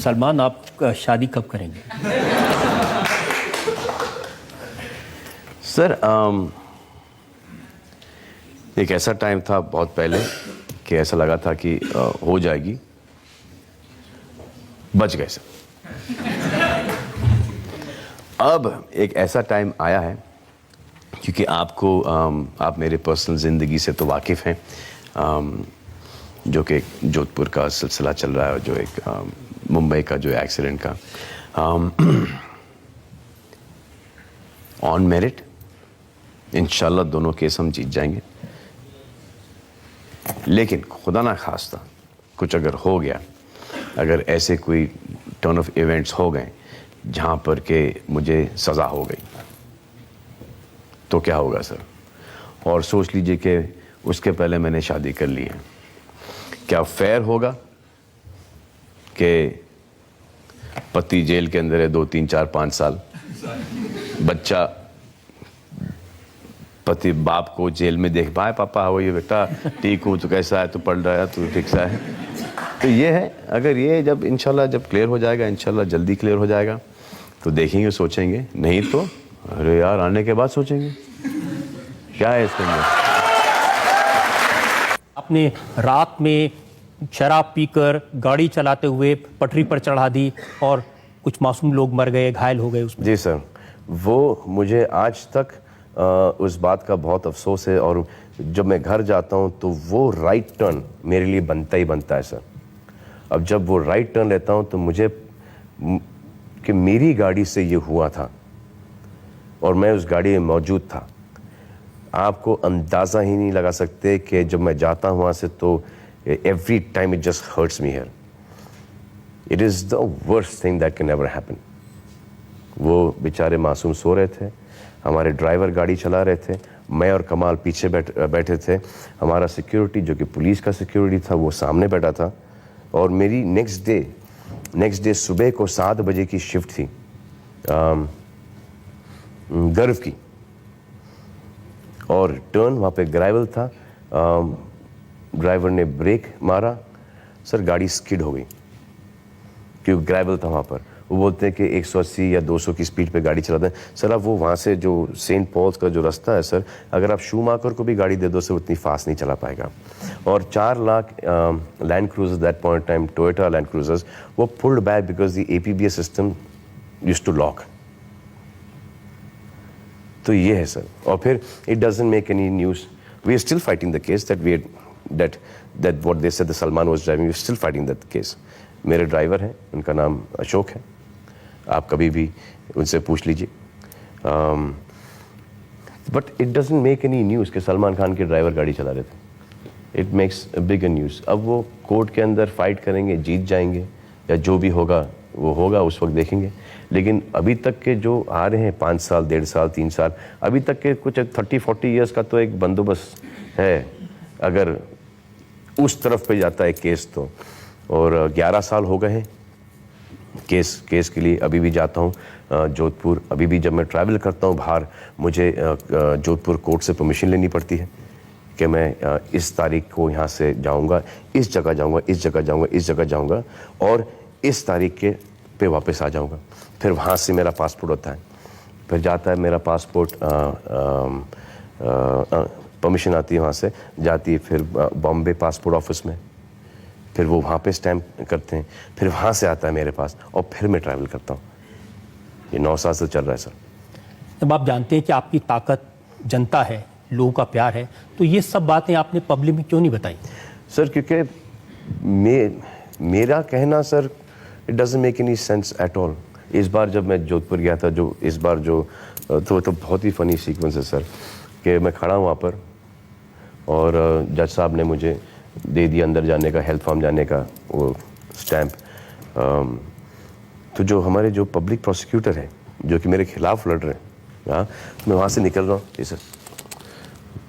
सलमान, आप शादी कब करेंगे? सर एक ऐसा टाइम था बहुत पहले कि ऐसा लगा था कि हो जाएगी, बच गए सर। अब एक ऐसा टाइम आया है क्योंकि आप मेरे पर्सनल ज़िंदगी से तो वाकिफ़ हैं, जो कि जोधपुर का सिलसिला चल रहा है, जो एक मुंबई का जो एक्सीडेंट का ऑन मेरिट इंशाल्लाह दोनों केस हम जीत जाएंगे। लेकिन खुदा ना खास्ता कुछ अगर हो गया, अगर ऐसे कोई टर्न ऑफ इवेंट्स हो गए जहाँ पर के मुझे सज़ा हो गई, तो क्या होगा सर? और सोच लीजिए कि उसके पहले मैंने शादी कर ली है, क्या फेयर होगा कि पति जेल के अंदर है 2, 3, 4, 5 साल, बच्चा पति बाप को जेल में देख पाए, पापा हाउ ये बेटा, ठीक हूँ, तो कैसा है, तो पढ़ रहा है, तो ठीक सा है। तो ये है, अगर ये जब इंशाल्लाह जब क्लियर हो जाएगा, इंशाल्लाह जल्दी क्लियर हो जाएगा, तो देखेंगे, सोचेंगे, नहीं तो अरे यार आने के बाद सोचेंगे क्या है इसके अंदर। आपने रात में शराब पीकर गाड़ी चलाते हुए पटरी पर चढ़ा दी और कुछ मासूम लोग मर गए, घायल हो गए उसमें। जी सर, वो मुझे आज तक उस बात का बहुत अफसोस है, और जब मैं घर जाता हूँ तो वो राइट टर्न मेरे लिए बनता ही बनता है सर। अब जब वो राइट टर्न लेता हूँ तो मुझे कि मेरी गाड़ी से ये हुआ था और मैं उस गाड़ी में मौजूद था, आपको अंदाज़ा ही नहीं लगा सकते कि जब मैं जाता हूँ वहाँ से तो every time it just hurts me here. It is the worst thing that can ever happen. वो बेचारे मासूम सो रहे थे, हमारे ड्राइवर गाड़ी चला रहे थे, मैं और कमाल पीछे बैठे थे, हमारा सिक्योरिटी जो कि पुलिस का सिक्योरिटी था वो सामने बैठा था, और मेरी नेक्स्ट डे सुबह को 7 बजे की शिफ्ट थी गर्व की, और टर्न वहाँ पे ग्रेवल था, ड्राइवर ने ब्रेक मारा सर, गाड़ी स्किड हो गई क्योंकि ग्रेवल था वहाँ पर। वो बोलते हैं कि 180 या 200 की स्पीड पे गाड़ी चलाते हैं सर। अब वो वहाँ से जो सेंट पॉल्स का जो रास्ता है सर, अगर आप शूमाकर को भी गाड़ी दे दो सर, उतनी फास्ट नहीं चला पाएगा। और 4 lakh land cruisers that point time, Toyota land cruisers, वो pulled back because the APBS system used to lock. तो ये है सर, और फिर it doesn't make any news, we are still fighting the case that what they said the Salman was driving, we are still fighting that case. मेरे driver हैं, उनका नाम अशोक है, आप कभी भी उनसे पूछ लीजिए। But it doesn't make any news कि सलमान खान के ड्राइवर गाड़ी चला रहे थे। It makes a bigger news. अब वो कोर्ट के अंदर फाइट करेंगे, जीत जाएंगे, या जो भी होगा वो होगा, उस वक्त देखेंगे। लेकिन अभी तक के जो आ रहे हैं 5 साल, 1.5 साल, 3 साल, अभी तक के कुछ 30-40 ईयर्स का तो एक बंदोबस्त है अगर उस तरफ पे जाता है केस तो। और 11 साल हो गए हैं केस के लिए। अभी भी जाता हूँ जोधपुर, अभी भी जब मैं ट्रैवल करता हूँ बाहर, मुझे जोधपुर कोर्ट से परमिशन लेनी पड़ती है कि मैं इस तारीख को यहाँ से जाऊँगा, इस जगह जाऊँगा, इस जगह जाऊँगा, इस जगह जाऊँगा, और इस तारीख के पे वापस आ जाऊँगा। फिर वहाँ से मेरा पासपोर्ट होता है, फिर जाता है मेरा पासपोर्ट, परमिशन आती है वहाँ से, जाती है फिर बॉम्बे पासपोर्ट ऑफिस में, फिर वो वहाँ पे स्टैम्प करते हैं, फिर वहाँ से आता है मेरे पास, और फिर मैं ट्रैवल करता हूँ। ये 9 साल से चल रहा है सर। जब आप जानते हैं कि आपकी ताकत जनता है, लोगों का प्यार है, तो ये सब बातें आपने पब्लिक में क्यों नहीं बताई? सर क्योंकि मेरा कहना sir, it doesn't make any sense at all. इस बार जब मैं जोधपुर गया था, जो इस बार जो तो बहुत ही फनी सीक्वेंस है सर, कि मैं खड़ा हूँ वहाँ पर और जज साहब ने मुझे दे दिया अंदर जाने का, हेल्थ फार्म जाने का वो स्टैम्प। तो जो हमारे जो पब्लिक प्रोसिक्यूटर है जो कि मेरे खिलाफ लड़ रहे हैं, हाँ, मैं वहाँ से निकल रहा हूँ, ये सर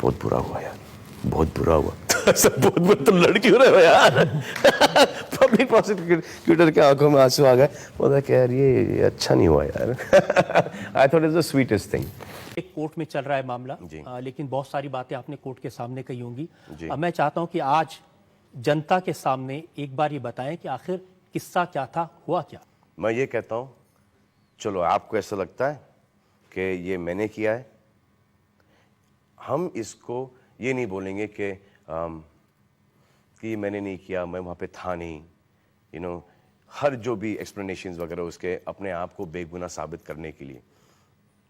बहुत बुरा हुआ यार, बहुत बुरा हुआ। सब बहुत बुरा, तो लड़ क्यों रहे हो यार? पब्लिक प्रोसिक्यूटर के आंखों में आंसू आ गए, बोला कि यार ये अच्छा नहीं हुआ यार। I thought is the sweetest thing. एक कोर्ट में चल रहा है मामला, लेकिन बहुत सारी बातें आपने कोर्ट के सामने कही होंगी। मैं चाहता हूं कि आज जनता के सामने एक बार ये बताएं कि आखिर قصہ کیا تھا, ہوا کیا؟ میں یہ کہتا ہوں چلو آپ کو ایسا لگتا ہے کہ یہ میں نے کیا ہے, ہم اس کو یہ نہیں بولیں گے کہ یہ میں نے نہیں کیا, میں وہاں پہ تھا نہیں, ہر جو بھی ایکسپلینیشنز وغیرہ اس کے اپنے آپ کو بے گناہ ثابت کرنے کے لیے.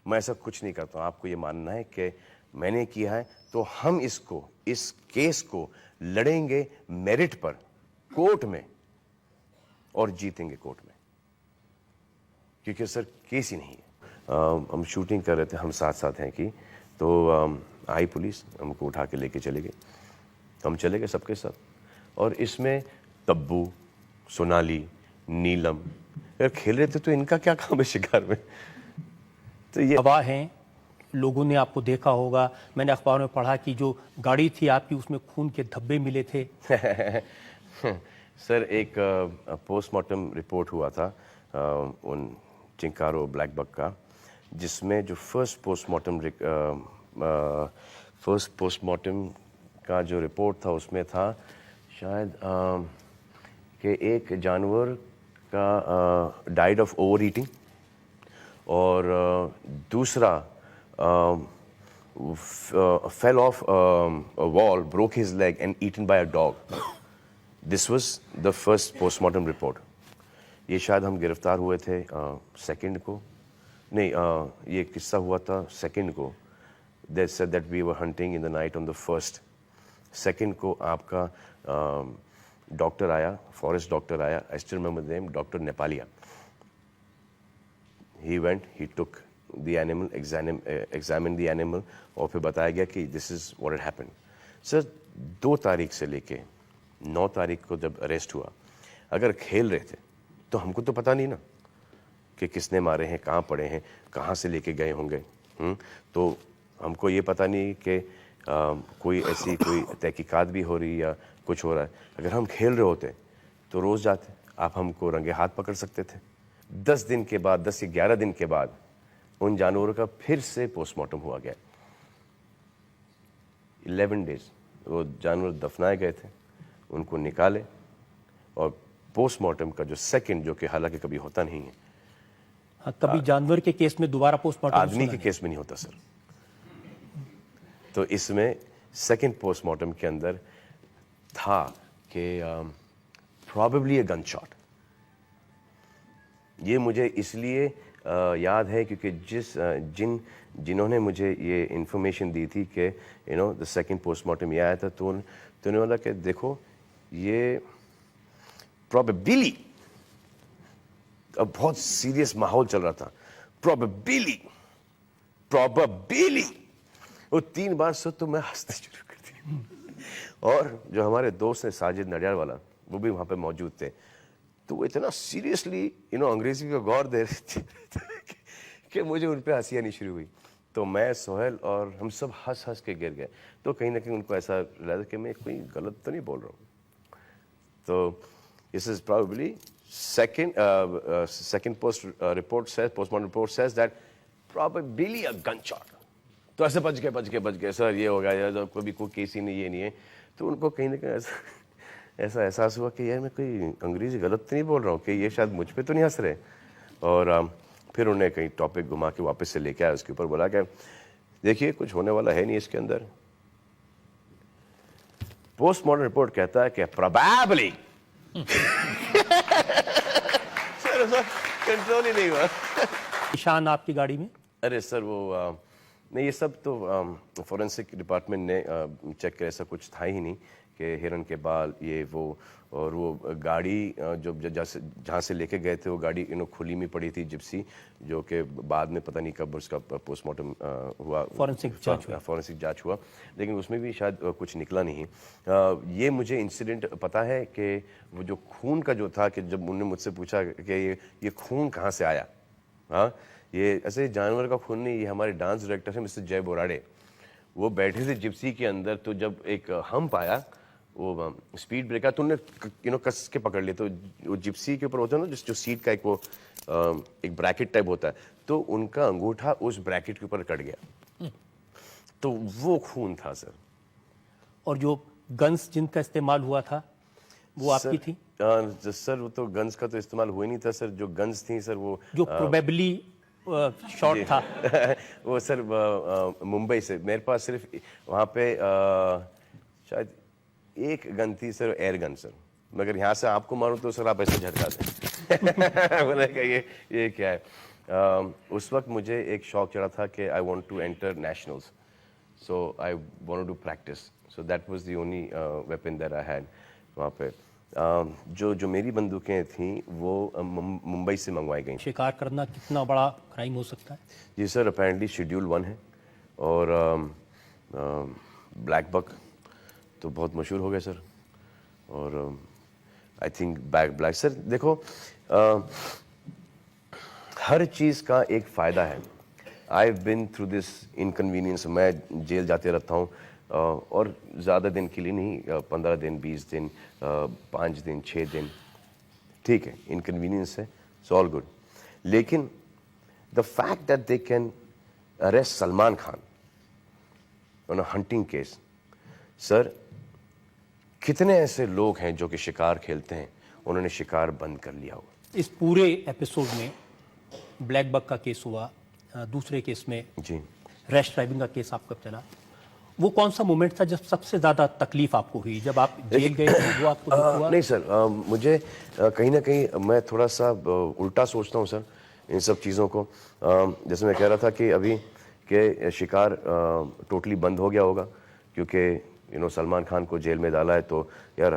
میں ایسا کچھ نہیں کرتا ہوں. آپ کو یہ ماننا ہے کہ میں نے کیا ہے تو ہم اس کیس کو لڑیں گے میرٹ پر کورٹ میں اور جیتیں گے کورٹ میں, کیونکہ سر کیس ہی نہیں ہے. ہم شوٹنگ کر رہے تھے, ہم ساتھ ساتھ ہیں کہ تو آئی پولیس, ہم کو اٹھا کے لے کے چلے گئے. ہم چلے گئے سب کے ساتھ, اور اس میں تبو, سونالی, نیلم اگر کھیل رہے تھے تو ان کا کیا کام ہے شکار میں؟ تو یہ گواہ ہیں, لوگوں نے آپ کو دیکھا ہوگا, میں نے اخبار میں پڑھا کہ جو گاڑی تھی آپ کی اس میں خون کے دھبے ملے تھے. سر ایک پوسٹ مارٹم رپورٹ ہوا تھا ان چنکارو بلیک بک کا, جس میں جو فرسٹ پوسٹ مارٹم کا جو رپورٹ تھا اس میں تھا شاید کہ ایک جانور کا ڈائڈ آف اوور ایٹنگ, اور دوسرا fell off a wall, broke his leg and eaten by a dog. This was the first post-mortem report. یہ شاید ہم گرفتار ہوئے تھے سیکنڈ کو, نہیں یہ قصہ ہوا تھا سیکنڈ کو. They said that we were hunting in the night on the first. Second کو آپ کا ڈاکٹر آیا, فارسٹ ڈاکٹر آیا, I still remember the name, doctor Nepalia. He went, he took the animal, examined the animal, اور پھر بتایا گیا کہ this is what had happened. سر 2 تاریخ سے لے کے 9 تاریخ کو جب اریسٹ ہوا, اگر کھیل رہے تھے تو ہم کو تو پتہ نہیں نا کہ کس نے مارے ہیں, کہاں پڑے ہیں, کہاں سے لے کے گئے ہوں گے. تو ہم کو یہ پتہ نہیں کہ کوئی ایسی کوئی تحقیقات بھی ہو رہی یا کچھ ہو رہا ہے. اگر ہم کھیل رہے ہوتے تو روز جاتے, آپ ہم کو رنگے ہاتھ پکڑ سکتے تھے. 10 دن کے بعد, 10 یا 11 دن کے بعد ان جانوروں کا پھر سے پوسٹ مارٹم ہوا گیا. 11 days وہ جانور دفنائے گئے تھے, ان کو نکالے, اور پوسٹ مارٹم کا جو سیکنڈ, جو کہ حالانکہ کبھی ہوتا نہیں ہے, ہاں, کبھی جانور کے کیس میں دوبارہ پوسٹ مارٹم آدمی کے کیس میں نہیں ہوتا سر. تو اس میں سیکنڈ پوسٹ مارٹم کے اندر تھا کہ پرابیبلی اے گن شاٹ. یہ مجھے اس لیے یاد ہے کیونکہ جنہوں نے مجھے یہ انفارمیشن دی تھی کہ دا سیکنڈ پوسٹ مارٹم یہ آیا تھا, تو انہوں نے بولا کہ دیکھو یہ پرابیبلی, اب بہت سیریس ماحول چل رہا تھا, پرابیبلی وہ 3 بار سو تو میں ہنسنا شروع کر دیا. اور جو ہمارے دوست ہیں ساجد نڈیال والا, وہ بھی وہاں پہ موجود تھے, تو وہ اتنا سیریسلی انگریزی کا غور دے رہے تھے کہ مجھے ان پہ ہنسی آنی شروع ہوئی. تو میں, سہیل اور ہم سب ہنس کے گر گئے. تو کہیں نہ کہیں ان کو ایسا لگا کہ میں کوئی غلط تو نہیں بول رہا ہوں. تو this is probably second post mortem report says that probably a gunshot. تو ایسے بچ گئے سر, یہ ہو گیا, کبھی کوئی کیس ہی نہیں, یہ نہیں ہے. تو ان کو کہیں نہ کہیں ایسا احساس ہوا کہ یار میں کوئی انگریزی غلط تو نہیں بول رہا ہوں, کہ یہ شاید مجھ پہ تو نہیں ہنس رہے. اور پھر انہیں کہیں ٹاپک گھما کے واپس سے لے کے آیا اس کے اوپر, بولا کہ دیکھیے کچھ ہونے والا ہے نہیں اس کے اندر. پوسٹ مارٹم رپورٹ کہتا ہے کہ پروبیبلی کنٹرول ہی نہیں ہوا. نشان آپ کی گاڑی میں؟ ارے سر وہ نہیں, یہ سب تو فورینسک ڈپارٹمنٹ نے چیک کر, ایسا کچھ تھا ہی نہیں کہ ہرن کے بال یہ وہ. اور وہ گاڑی جو جہاں سے لے کے گئے تھے, وہ گاڑی کھلی میں پڑی تھی, جپسی, جو کہ بعد میں پتہ نہیں کب اس کا پوسٹ مارٹم ہوا, فورینسک جانچ ہوا, لیکن اس میں بھی شاید کچھ نکلا نہیں. یہ مجھے انسیڈنٹ پتہ ہے کہ وہ جو خون کا جو تھا, کہ جب انہوں نے مجھ سے پوچھا کہ یہ خون کہاں سے آیا, ہاں یہ ایسے جانور کا خون نہیں, یہ ہمارے ڈانس ڈائریکٹر ہیں مسٹر جے بوراڑے, وہ بیٹھے تھے جپسی کے اندر. تو جب ایک ہمپ آیا, وہ اسپیڈ بریکر, تو انہوں نے کس کے پکڑ لیا. تو وہ جپسی کے اوپر ہوتا ہے نا جو سیٹ کا ایک بریکٹ ٹائپ ہوتا ہے, تو ان کا انگوٹھا اس بریکٹ کے اوپر کٹ گیا, تو وہ خون تھا سر. اور جو گنز جن کا استعمال ہوا تھا, वो आपकी थी? सर वो तो गन्स का तो इस्तेमाल हुआ ही नहीं था सर, जो गन्स थी सर वो जो प्रोबेबली शॉट था। वो सर मुंबई से मेरे पास सिर्फ वहाँ पे शायद एक गन थी सर, एयर गन सर, मगर यहाँ से आपको मारूं तो सर आप ऐसे झटका दें। बोले कि ये क्या है। उस वक्त मुझे एक शौक चढ़ा था कि I want to enter nationals, so I wanted to practice, so that was the only weapon that I had वहाँ पे। जो मेरी बंदूकें थीं वो मुंबई से मंगवाई गई। शिकार करना कितना बड़ा क्राइम हो सकता है? जी सर, अपेरेंटली शेड्यूल 1 है, और ब्लैक बक तो बहुत मशहूर हो गया सर, और आई थिंक ब्लैक सर देखो हर चीज़ का एक फ़ायदा है। I have been through this inconvenience, मैं जेल जाते रहता हूँ और ज़्यादा दिन के लिए नहीं, 15 दिन, 20 दिन, 5 दिन, 6 दिन, ठीक है, इनकन्वीनियंस है, इट्स ऑल गुड। लेकिन the fact that they can arrest Salman Khan on a hunting case, sir कितने ऐसे लोग हैं जो कि शिकार खेलते हैं, उन्होंने शिकार बंद कर लिया होगा। इस पूरे एपिसोड में ब्लैक बक का केस हुआ, दूसरे केस में जी रैश ड्राइविंग का केस आपका चला, वो कौन सा मोमेंट था जब सबसे ज़्यादा तकलीफ आपको हुई? जब आप जेल गए तो वो आपको दुख हुआ? नहीं सर, मुझे कहीं ना कहीं मैं थोड़ा सा उल्टा सोचता हूँ सर इन सब चीज़ों को। जैसे मैं कह रहा था कि अभी के शिकार टोटली बंद हो गया होगा, क्योंकि सलमान खान को जेल में डाला है, तो यार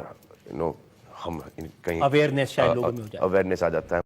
हम कहीं अवेयरनेस शायद लोगों में हो जाए, अवेयरनेस आ जाता है।